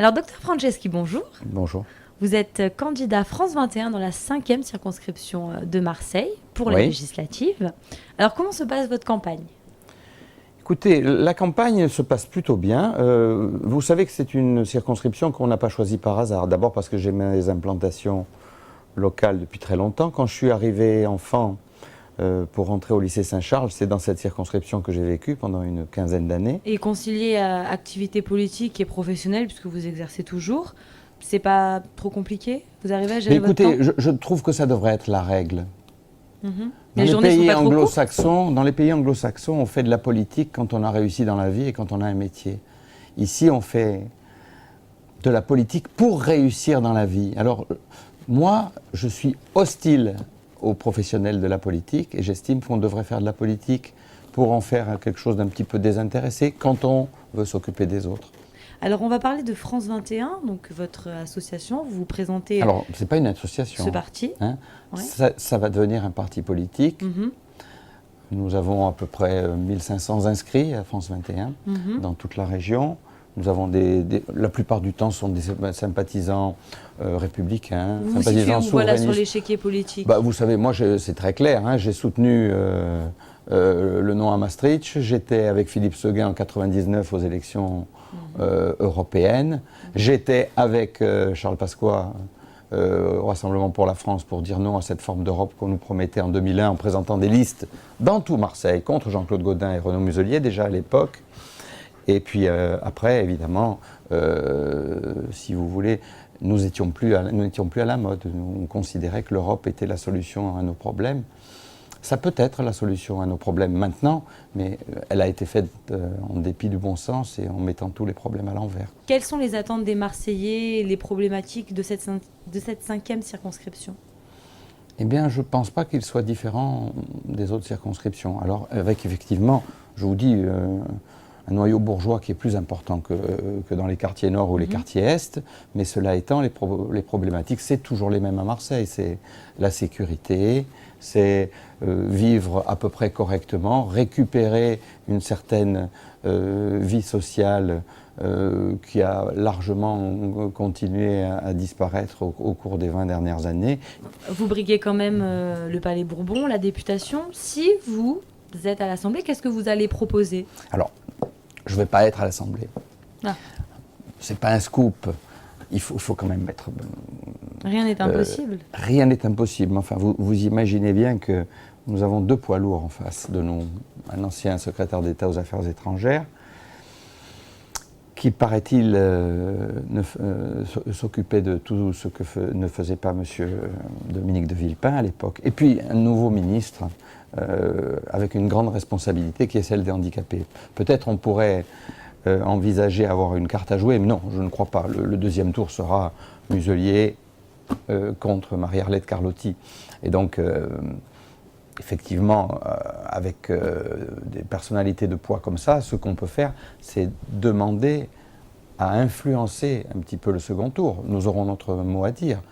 Alors, docteur Franceschi, bonjour. Bonjour. Vous êtes candidat France 21 dans la 5e circonscription de Marseille pour les Oui. législatives. Alors, comment se passe votre campagne? Écoutez, la campagne se passe plutôt bien. Vous savez que c'est une circonscription qu'on n'a pas choisie par hasard. D'abord parce que j'ai mes implantations locales depuis très longtemps. Quand je suis arrivé enfant pour rentrer au lycée Saint-Charles, c'est dans cette circonscription que j'ai vécu pendant une quinzaine d'années. Et concilier activité politique et professionnelle, puisque vous exercez toujours, c'est pas trop compliqué? Vous arrivez à Mais gérer votre écoutez, temps? je trouve que ça devrait être la règle. Mhm. Dans Les journées sont pas trop courtes? Dans les pays anglo-saxons, on fait de la politique quand on a réussi dans la vie et quand on a un métier. Ici, on fait de la politique pour réussir dans la vie. Alors, moi, je suis hostile aux professionnels de la politique et j'estime qu'on devrait faire de la politique pour en faire quelque chose d'un petit peu désintéressé quand on veut s'occuper des autres. Alors, on va parler de France 21, donc votre association. Vous vous présentez Alors, ce n'est pas une association. ce parti. Hein. Ouais. Ça va devenir un parti politique. Mhm. Nous avons à peu près 1500 inscrits à France 21 dans toute la région. Nous avons la plupart du temps sont des sympathisants républicains, Vous vous situez sympathisants où, voilà, sur souverainistes. l'échiquier politique? Bah, vous savez, moi c'est très clair, hein, j'ai soutenu le non à Maastricht, j'étais avec Philippe Séguin en 99 aux élections européennes, j'étais avec Charles Pasqua au Rassemblement pour la France pour dire non à cette forme d'Europe qu'on nous promettait en 2001 en présentant des listes dans tout Marseille contre Jean-Claude Gaudin et Renaud Muselier déjà à l'époque. Et puis après, évidemment, si vous voulez, nous n'étions plus à la mode. On considérait que l'Europe était la solution à nos problèmes. Ça peut être la solution à nos problèmes maintenant, mais elle a été faite en dépit du bon sens et en mettant tous les problèmes à l'envers. Quelles sont les attentes des Marseillais, les problématiques de cette 5e circonscription? Eh bien, je ne pense pas qu'il soit différent des autres circonscriptions. Alors, avec effectivement, je vous dis, un noyau bourgeois qui est plus important que dans les quartiers nord ou les quartiers est, mais cela étant, les problématiques, c'est toujours les mêmes à Marseille. C'est la sécurité, c'est vivre à peu près correctement, récupérer une certaine vie sociale qui a largement continué à disparaître au cours des 20 dernières années. Vous briguez quand même le Palais Bourbon, la députation. Si vous êtes à l'Assemblée, qu'est-ce que vous allez proposer? Alors, je ne vais pas être à l'Assemblée. Ah. Ce n'est pas un scoop. Il faut quand même mettre... Rien n'est impossible. Rien n'est impossible. Enfin, vous imaginez bien que nous avons deux poids lourds en face de nous. Un ancien secrétaire d'État aux Affaires étrangères, qui, paraît-il, s'occupait de tout ce que ne faisait pas M. Dominique de Villepin à l'époque. Et puis un nouveau ministre avec une grande responsabilité qui est celle des handicapés. Peut-être on pourrait envisager avoir une carte à jouer, mais non, je ne crois pas. Le deuxième tour sera Muselier contre Marie-Arlette Carlotti. Et donc, effectivement, avec des personnalités de poids comme ça, ce qu'on peut faire, c'est demander à influencer un petit peu le second tour. Nous aurons notre mot à dire.